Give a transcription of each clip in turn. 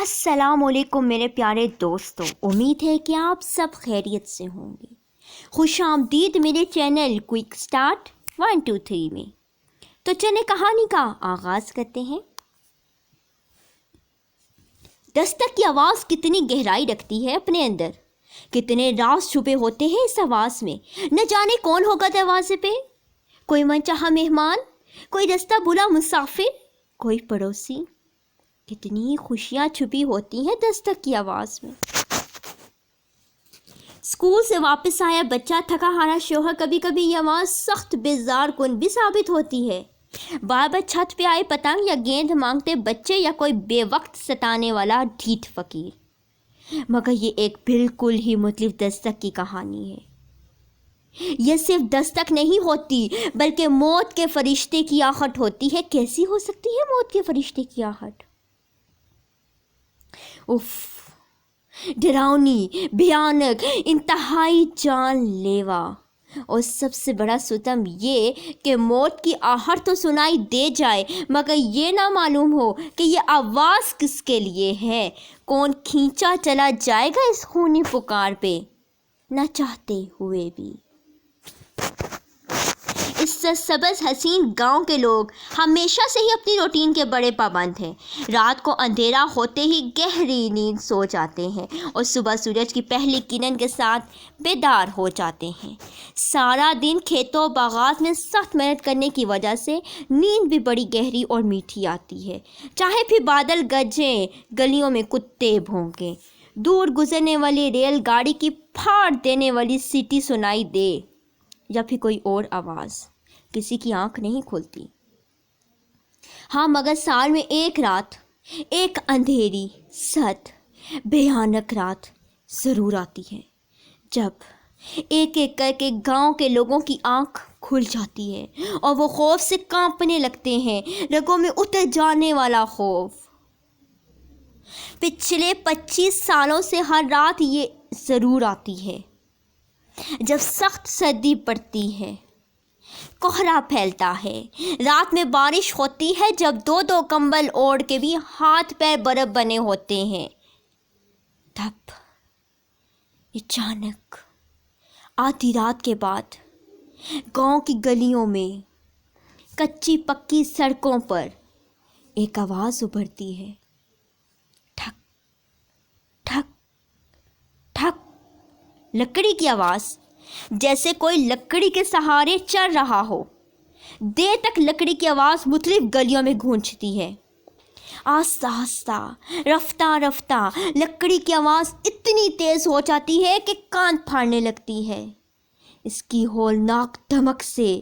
السلام علیکم میرے پیارے دوستوں، امید ہے کہ آپ سب خیریت سے ہوں گے۔ خوش آمدید میرے چینل کوئک سٹارٹ 1 2 3 میں۔ تو چلیں کہانی کا آغاز کرتے ہیں۔ دستک کی آواز کتنی گہرائی رکھتی ہے اپنے اندر، کتنے راز چھپے ہوتے ہیں اس آواز میں۔ نہ جانے کون ہوگا دروازے پہ، کوئی منچاہا مہمان، کوئی رستہ بھولا مسافر، کوئی پڑوسی۔ کتنی خوشیاں چھپی ہوتی ہیں دستک کی آواز میں۔ اسکول سے واپس آیا بچہ، تھکا ہارا شوہر، کبھی کبھی یہ آواز سخت بیزار کن بھی ثابت ہوتی ہے۔ بار بار چھت پہ آئے پتنگ یا گیند مانگتے بچے، یا کوئی بے وقت ستانے والا ڈھیٹ فقیر۔ مگر یہ ایک بالکل ہی مختلف دستک کی کہانی ہے۔ یہ صرف دستک نہیں ہوتی بلکہ موت کے فرشتے کی آہٹ ہوتی ہے۔ کیسی ہو سکتی ہے موت کے فرشتے کی آہٹ؟ ڈراؤنی، بھیانک، انتہائی جان لیوا، اور سب سے بڑا ستم یہ کہ موت کی آہٹ تو سنائی دے جائے مگر یہ نہ معلوم ہو کہ یہ آواز کس کے لیے ہے۔ کون کھینچا چلا جائے گا اس خونی پکار پہ، نہ چاہتے ہوئے بھی۔ اس سرسبز حسین گاؤں کے لوگ ہمیشہ سے ہی اپنی روٹین کے بڑے پابند ہیں۔ رات کو اندھیرا ہوتے ہی گہری نیند سو جاتے ہیں اور صبح سورج کی پہلی کرن کے ساتھ بیدار ہو جاتے ہیں۔ سارا دن کھیتوں باغات میں سخت محنت کرنے کی وجہ سے نیند بھی بڑی گہری اور میٹھی آتی ہے۔ چاہے پھر بادل گرجیں، گلیوں میں کتے بھونکیں، دور گزرنے والی ریل گاڑی کی پھاڑ دینے والی سیٹی سنائی دے، یا پھر کوئی اور آواز، کسی کی آنکھ نہیں کھلتی۔ ہاں مگر سال میں ایک رات، ایک اندھیری، سرد، بھیانک رات ضرور آتی ہے، جب ایک ایک کر کے گاؤں کے لوگوں کی آنکھ کھل جاتی ہے اور وہ خوف سے کانپنے لگتے ہیں، رگوں میں اتر جانے والا خوف۔ پچھلے 25 سالوں سے ہر رات یہ ضرور آتی ہے، جب سخت سردی پڑتی ہے، کوہرا پھیلتا ہے، رات میں بارش ہوتی ہے، جب 2 کمبل اوڑھ کے بھی ہاتھ پیر برف بنے ہوتے ہیں۔ تب اچانک آدھی رات کے بعد گاؤں کی گلیوں میں، کچی پکی سڑکوں پر ایک آواز ابھرتی ہے، ٹھک ٹھک ٹھک، لکڑی کی آواز، جیسے کوئی لکڑی کے سہارے چل رہا ہو۔ دیر تک لکڑی کی آواز مختلف گلیوں میں گونجتی ہے۔ آہستہ آہستہ، رفتہ رفتہ لکڑی کی آواز اتنی تیز ہو جاتی ہے کہ کان پھاڑنے لگتی ہے۔ اس کی ہولناک دھمک سے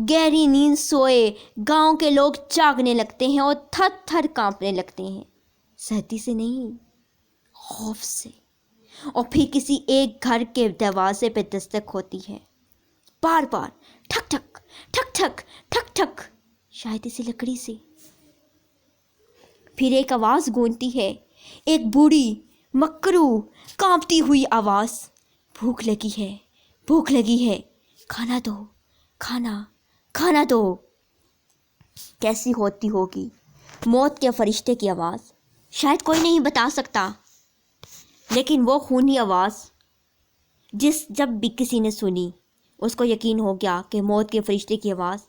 گہری نیند سوئے گاؤں کے لوگ جاگنے لگتے ہیں اور تھر تھر کانپنے لگتے ہیں، سردی سے نہیں، خوف سے۔ اور پھر کسی ایک گھر کے دروازے پہ دستک ہوتی ہے، بار بار، ٹھک ٹھک ٹھک ٹھک ٹھک ٹھک، شاید اسی لکڑی سے۔ پھر ایک آواز گونجتی ہے، ایک بوڑھی مکرو کانپتی ہوئی آواز، بھوک لگی ہے، بھوک لگی ہے، کھانا دو، کھانا، کھانا دو۔ کیسی ہوتی ہوگی موت کے فرشتے کی آواز، شاید کوئی نہیں بتا سکتا، لیکن وہ خونی آواز جب بھی کسی نے سنی، اس کو یقین ہو گیا کہ موت کے فرشتے کی آواز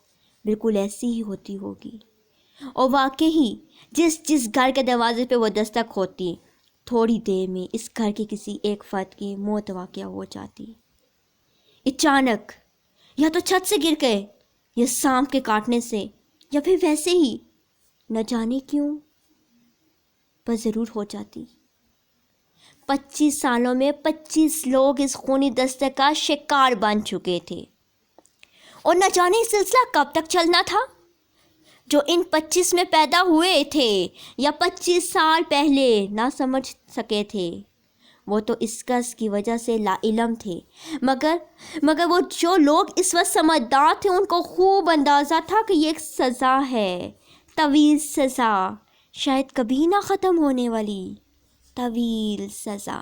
بالکل ایسی ہی ہوتی ہوگی۔ اور واقعی جس گھر کے دروازے پہ وہ دستک ہوتی، تھوڑی دیر میں اس گھر کے کسی ایک فرد کی موت واقع ہو جاتی، اچانک، یا تو چھت سے گر گئے، یا سانپ کے کاٹنے سے، یا پھر ویسے ہی، نہ جانے کیوں، پر ضرور ہو جاتی۔ 25 سالوں میں 25 لوگ اس خونی دستک کا شکار بن چکے تھے، اور نہ جانے یہ سلسلہ کب تک چلنا تھا۔ جو ان 25 میں پیدا ہوئے تھے یا 25 سال پہلے نہ سمجھ سکے تھے، وہ تو اس قص کی وجہ سے لا علم تھے، مگر وہ جو لوگ اس وقت سمجھدار تھے، ان کو خوب اندازہ تھا کہ یہ ایک سزا ہے، طویل سزا، شاید کبھی نہ ختم ہونے والی طویل سزا۔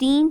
3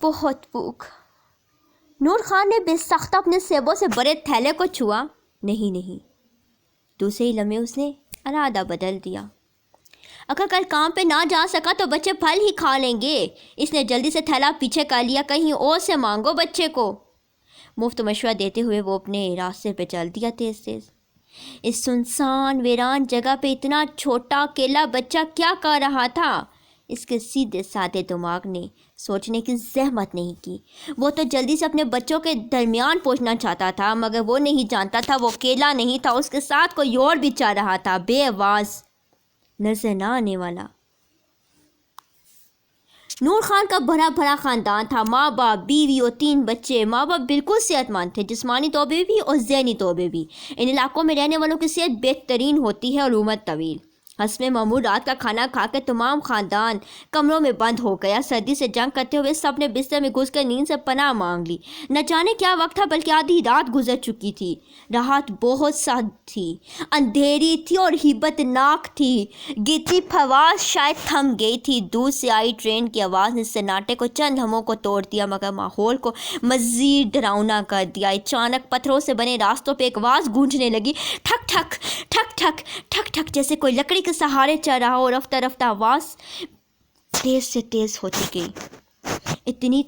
بہت بھوک۔ نور خان نے بے سختہ اپنے سیبوں سے بڑے تھیلے کو چھوا۔ نہیں، دوسرے ہی لمحے اس نے ارادہ بدل دیا۔ اگر کل کام پہ نہ جا سکا تو بچے پھل ہی کھا لیں گے۔ اس نے جلدی سے تھیلا پیچھے کر لیا، کہیں اور سے مانگو بچے کو۔ مفت مشورہ دیتے ہوئے وہ اپنے راستے پہ چل دیا تیز۔ اس سنسان ویران جگہ پہ اتنا چھوٹا اکیلا بچہ کیا کر رہا تھا؟ اس کے سیدھے سادے دماغ نے سوچنے کی زحمت نہیں کی۔ وہ تو جلدی سے اپنے بچوں کے درمیان پہنچنا چاہتا تھا، مگر وہ نہیں جانتا تھا وہ اکیلا نہیں تھا، اس کے ساتھ کوئی اور بھی چل رہا تھا، بے آواز، نظر نہ آنے والا۔ نور خان کا بڑا خاندان تھا، ماں باپ، بیوی اور 3 بچے۔ ماں باپ بالکل صحت مند تھے، جسمانی طور پہ بھی اور ذہنی طور پہ بھی۔ ان علاقوں میں رہنے والوں کی صحت بہترین ہوتی ہے اور عمر طویل۔ حسب معمول رات کا کھانا کھا کے تمام خاندان کمروں میں بند ہو گیا۔ سردی سے جنگ کرتے ہوئے سب نے بستر میں گھس کر نیند سے پناہ مانگ لی۔ نہ جانے کیا وقت تھا، بلکہ آدھی رات گزر چکی تھی۔ رات بہت سخت تھی، اندھیری تھی اور ہیبت ناک تھی۔ گرتی فوار شاید تھم گئی تھی۔ دور سے آئی ٹرین کی آواز نے سناٹے کو چند لمحوں کو توڑ دیا، مگر ماحول کو مزید ڈراؤنا کر دیا۔ اچانک پتھروں سے بنے راستوں پہ ایک آواز گونجنے لگی، ٹھک ٹھک ٹھک ٹھک ٹھک ٹھک، جیسے کوئی لکڑی کے سہارے چل رہا ہو۔ رفتہ رفتہ آواز تیز سے تیز ہوتی گئی، اتنی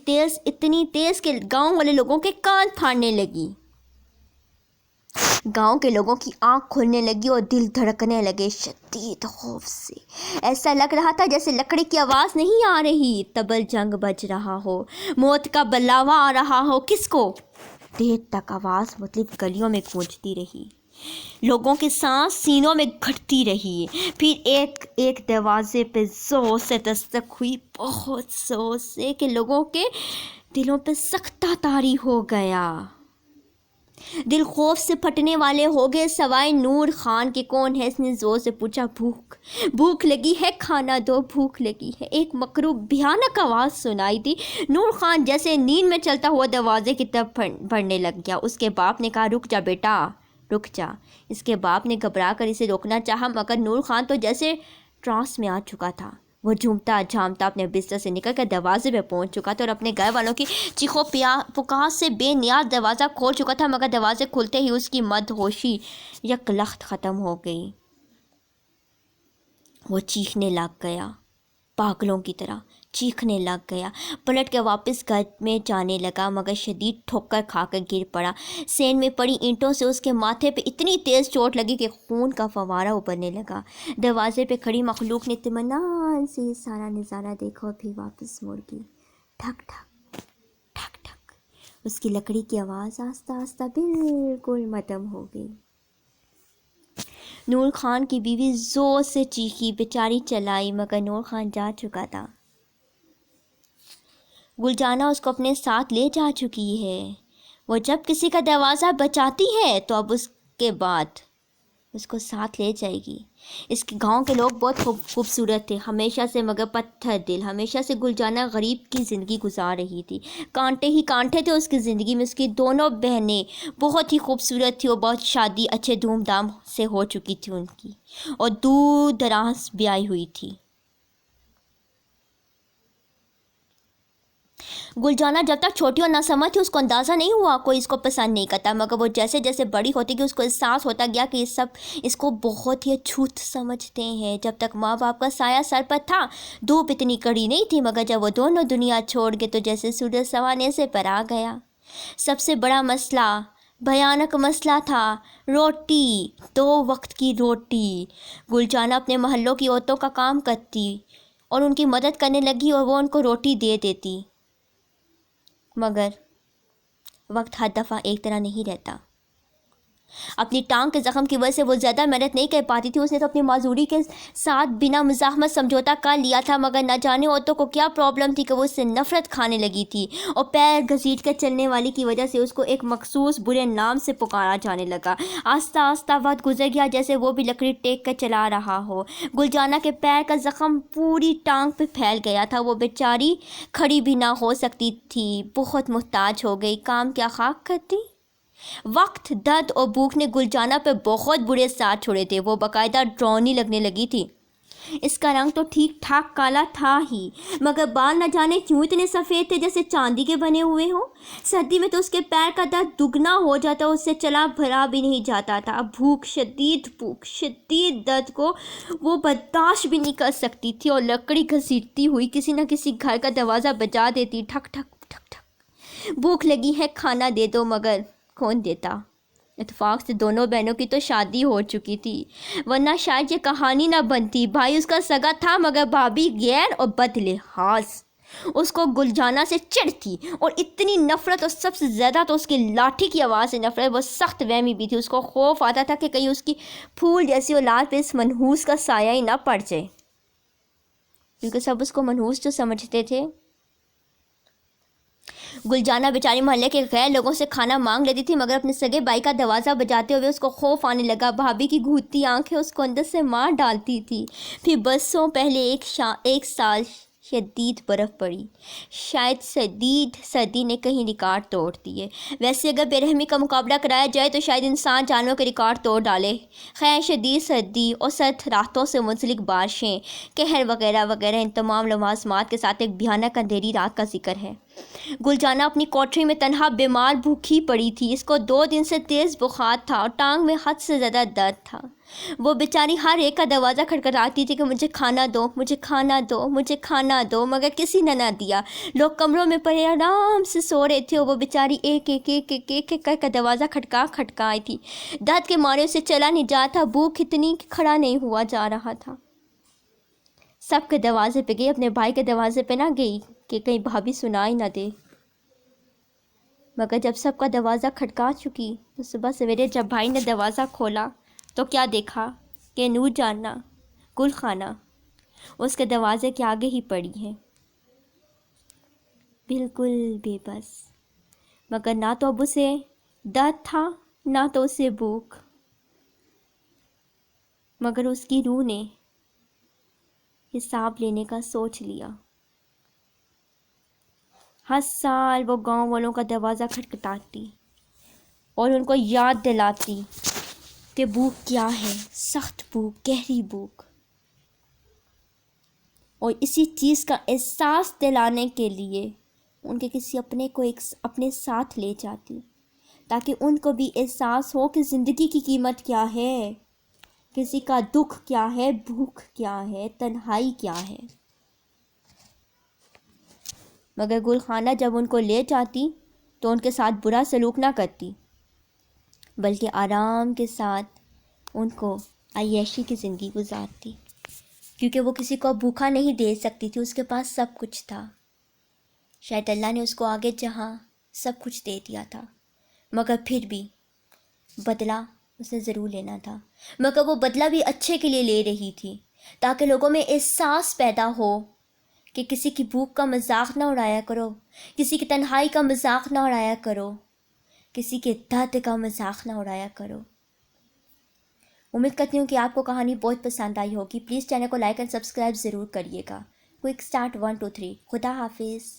تیز کہ گاؤں والے لوگوں کے کان پھاڑنے لگی۔ گاؤں کے لوگوں کی آنکھ کھلنے لگی اور دل دھڑکنے لگے شدید خوف سے۔ ایسا لگ رہا تھا جیسے لکڑی کی آواز نہیں آ رہی، تبل جنگ بج رہا ہو، موت کا بلاوا آ رہا ہو۔ کس کو؟ دیر تک آواز مختلف گلیوں میں گونجتی رہی، لوگوں کے سانس سینوں میں گھٹتی رہی۔ پھر ایک دروازے پہ زور سے دستک ہوئی، بہت زور سے، کہ لوگوں کے دلوں پہ سختہ طاری ہو گیا۔ دل خوف سے پھٹنے والے ہو گئے۔ سوائے نور خان کے کون ہے؟ اس نے زور سے پوچھا۔ بھوک لگی ہے، کھانا دو، بھوک لگی ہے، ایک مکروہ بھیانک آواز سنائی دی۔ نور خان جیسے نیند میں چلتا ہوا دروازے کی طرف بڑھنے لگ گیا۔ اس کے باپ نے کہا، رک جا بیٹا، رک جا۔ اس کے باپ نے گھبرا کر اسے روکنا چاہا، مگر نور خان تو جیسے ٹرانس میں آ چکا تھا۔ وہ جھومتا جھامتا اپنے بستر سے نکل کر دروازے پہ پہنچ چکا تھا اور اپنے گھر والوں کی چیخوں پکار سے بے نیاز دروازہ کھول چکا تھا، مگر دروازے کھلتے ہی اس کی مدہوشی یک لخت ختم ہو گئی۔ وہ چیخنے لگ گیا، پاگلوں کی طرح چیخنے لگ گیا۔ پلٹ کے واپس گھر میں جانے لگا، مگر شدید ٹھوکر کھا کر گر پڑا۔ سین میں پڑی اینٹوں سے اس کے ماتھے پہ اتنی تیز چوٹ لگی کہ خون کا فوارہ ابلنے لگا۔ دروازے پہ کھڑی مخلوق نے اطمینان سے یہ سارا نظارہ دیکھا اور پھر واپس مڑ گئی۔ ٹھک ٹھک ٹھک ٹھک، اس کی لکڑی کی آواز آہستہ آہستہ بالکل مدھم ہو گئی۔ نور خان کی بیوی زور سے چیخی، بیچاری چلائی، مگر نور خان جا چکا تھا۔ گلجانہ اس کو اپنے ساتھ لے جا چکی ہے۔ وہ جب کسی کا دروازہ بچاتی ہے تو اب اس کے بعد اس کو ساتھ لے جائے گی۔ اس کے گاؤں کے لوگ بہت خوبصورت تھے، ہمیشہ سے، مگر پتھر دل۔ ہمیشہ سے گلجانہ غریب کی زندگی گزار رہی تھی، کانٹے ہی کانٹے تھے اس کی زندگی میں۔ اس کی دونوں بہنیں بہت ہی خوبصورت تھی اور بہت شادی اچھے دھوم دھام سے ہو چکی تھی ان کی، اور دور دراز بیاہی ہوئی تھی۔ گلجانہ جب تک چھوٹی اور ناسمجھ تھی اس کو اندازہ نہیں ہوا کوئی اس کو پسند نہیں کرتا، مگر وہ جیسے جیسے بڑی ہوتی گئی اس کو احساس ہوتا گیا کہ یہ سب اس کو بہت ہی اچھوت سمجھتے ہیں۔ جب تک ماں باپ کا سایہ سر پر تھا دھوپ اتنی کڑی نہیں تھی، مگر جب وہ دونوں دنیا چھوڑ گئے تو جیسے سورج سوانے سے پر آ گیا۔ سب سے بڑا مسئلہ، بھیانک مسئلہ تھا روٹی، 2 وقت کی روٹی۔ گلجانہ اپنے محلوں کی عورتوں کا کام کرتی اور ان کی مدد کرنے لگی اور وہ ان کو روٹی دے دیتی، مگر وقت ہر دفعہ ایک طرح نہیں رہتا۔ اپنی ٹانگ کے زخم کی وجہ سے وہ زیادہ محنت نہیں کر پاتی تھی۔ اس نے تو اپنی معذوری کے ساتھ بنا مزاحمت سمجھوتا کر لیا تھا، مگر نہ جانے عورتوں کو کیا پرابلم تھی کہ وہ اس سے نفرت کھانے لگی تھی، اور پیر گھسیٹ کر چلنے والی کی وجہ سے اس کو ایک مخصوص برے نام سے پکارا جانے لگا۔ آہستہ آہستہ وقت گزر گیا جیسے وہ بھی لکڑی ٹیک کر چلا رہا ہو۔ گلجانہ کے پیر کا زخم پوری ٹانگ پہ پھیل گیا تھا، وہ بیچاری کھڑی بھی نہ ہو سکتی تھی، بہت محتاج ہو گئی۔ کام کیا خاک کرتی؟ وقت، درد اور بھوک نے گلجانہ پہ بہت برے اثرات چھوڑے تھے۔ وہ باقاعدہ ڈراؤنی لگنے لگی تھی۔ اس کا رنگ تو ٹھیک ٹھاک کالا تھا ہی، مگر بال نہ جانے کیوں اتنے سفید تھے جیسے چاندی کے بنے ہوئے ہوں۔ سردی میں تو اس کے پیر کا درد دگنا ہو جاتا، اس سے چلا بھرا بھی نہیں جاتا تھا۔ بھوک، شدید درد کو وہ برداشت بھی نہیں کر سکتی تھی اور لکڑی گھسیٹتی ہوئی کسی نہ کسی گھر کا دروازہ بجا دیتی، ٹھک ٹھک ٹھک ٹھک۔ بھوک لگی ہے، کھانا دے دو، مگر کون دیتا؟ اتفاق سے دونوں بہنوں کی تو شادی ہو چکی تھی، ورنہ شاید یہ کہانی نہ بنتی۔ بھائی اس کا سگا تھا، مگر بھابھی غیر اور بد لحاظ۔ اس کو گلجانہ سے چڑ تھی اور اتنی نفرت، اور سب سے زیادہ تو اس کی لاٹھی کی آواز سے نفرت۔ وہ سخت وہمی بھی تھی، اس کو خوف آتا تھا کہ کہیں اس کی پھول جیسی اولاد پہ اس منحوس کا سایہ ہی نہ پڑ جائے، کیونکہ سب اس کو منحوس جو سمجھتے تھے۔ گلجانہ بیچاری محلے کے غیر لوگوں سے کھانا مانگ لیتی تھی، مگر اپنے سگے بھائی کا دروازہ بجاتے ہوئے اس کو خوف آنے لگا۔ بھابھی کی گھوٹتی آنکھیں اس کو اندر سے مار ڈالتی تھی۔ پھر برسوں پہلے ایک سال شدید برف پڑی۔ شاید شدید سردی نے کہیں ریکارڈ توڑ دیے۔ ویسے اگر بے رحمی کا مقابلہ کرایا جائے تو شاید انسان جانوروں کے ریکارڈ توڑ ڈالے۔ خیر، شدید سردی اور سرد راتوں سے منسلک بارشیں، قہر وغیرہ وغیرہ، ان تمام لوازمات کے ساتھ ایک بھیانک اندھیری رات کا ذکر ہے۔ گلجانہ اپنی کوٹری میں تنہا بیمار بھوکی پڑی تھی۔ اس کو 2 دن سے تیز بخار تھا اور ٹانگ میں حد سے زیادہ درد تھا۔ وہ بیچاری ہر ایک کا دروازہ کھٹکھٹاتی تھی کہ مجھے کھانا دو، مجھے کھانا دو، مجھے کھانا دو، مگر کسی نے نہ دیا۔ لوگ کمروں میں پڑے آرام سے سو رہے تھے اور وہ بیچاری ایک کر کے دروازہ کھٹکائی تھی۔ درد کے مارے اسے چلا نہیں جاتا تھا، بھوک اتنی کہ کھڑا نہیں ہوا جا رہا تھا۔ سب کے دروازے پہ گئی، اپنے بھائی کے دروازے پہ نہ گئی کہ کہیں بھابھی سنائی نہ دے، مگر جب سب کا دروازہ کھٹکا چکی تو صبح سویرے جب بھائی نے دروازہ کھولا تو کیا دیکھا کہ نور جانہ گل خانہ اس کے دروازے کے آگے ہی پڑی ہے، بالکل بے بس۔ مگر نہ تو اب اسے درد تھا، نہ تو اسے بھوک، مگر اس کی روح نے حساب لینے کا سوچ لیا۔ ہر سال وہ گاؤں والوں کا دروازہ کھٹکھٹاتی اور ان کو یاد دلاتی کہ بھوک کیا ہے، سخت بھوک، گہری بھوک، اور اسی چیز کا احساس دلانے کے لیے ان کے کسی اپنے کو اپنے ساتھ لے جاتی، تاکہ ان کو بھی احساس ہو کہ زندگی کی قیمت کیا ہے، کسی کا دکھ کیا ہے، بھوک کیا ہے، تنہائی کیا ہے۔ مگر گل خانہ جب ان کو لے جاتی تو ان کے ساتھ برا سلوک نہ کرتی، بلکہ آرام کے ساتھ ان کو عیاشی کی زندگی گزارتی، کیونکہ وہ کسی کو بھوکا نہیں دے سکتی تھی، اس کے پاس سب کچھ تھا۔ شاید اللہ نے اس کو آگے جہاں سب کچھ دے دیا تھا، مگر پھر بھی بدلہ اسے ضرور لینا تھا، مگر وہ بدلہ بھی اچھے کے لیے لے رہی تھی، تاکہ لوگوں میں احساس پیدا ہو کہ کسی کی بھوک کا مذاق نہ اڑایا کرو، کسی کی تنہائی کا مذاق نہ اڑایا کرو، کسی کے درد کا مذاق نہ اڑایا کرو۔ امید کرتی ہوں کہ آپ کو کہانی بہت پسند آئی ہوگی۔ پلیز چینل کو لائک اینڈ سبسکرائب ضرور کریے گا۔ Quick start 1 2 3۔ خدا حافظ۔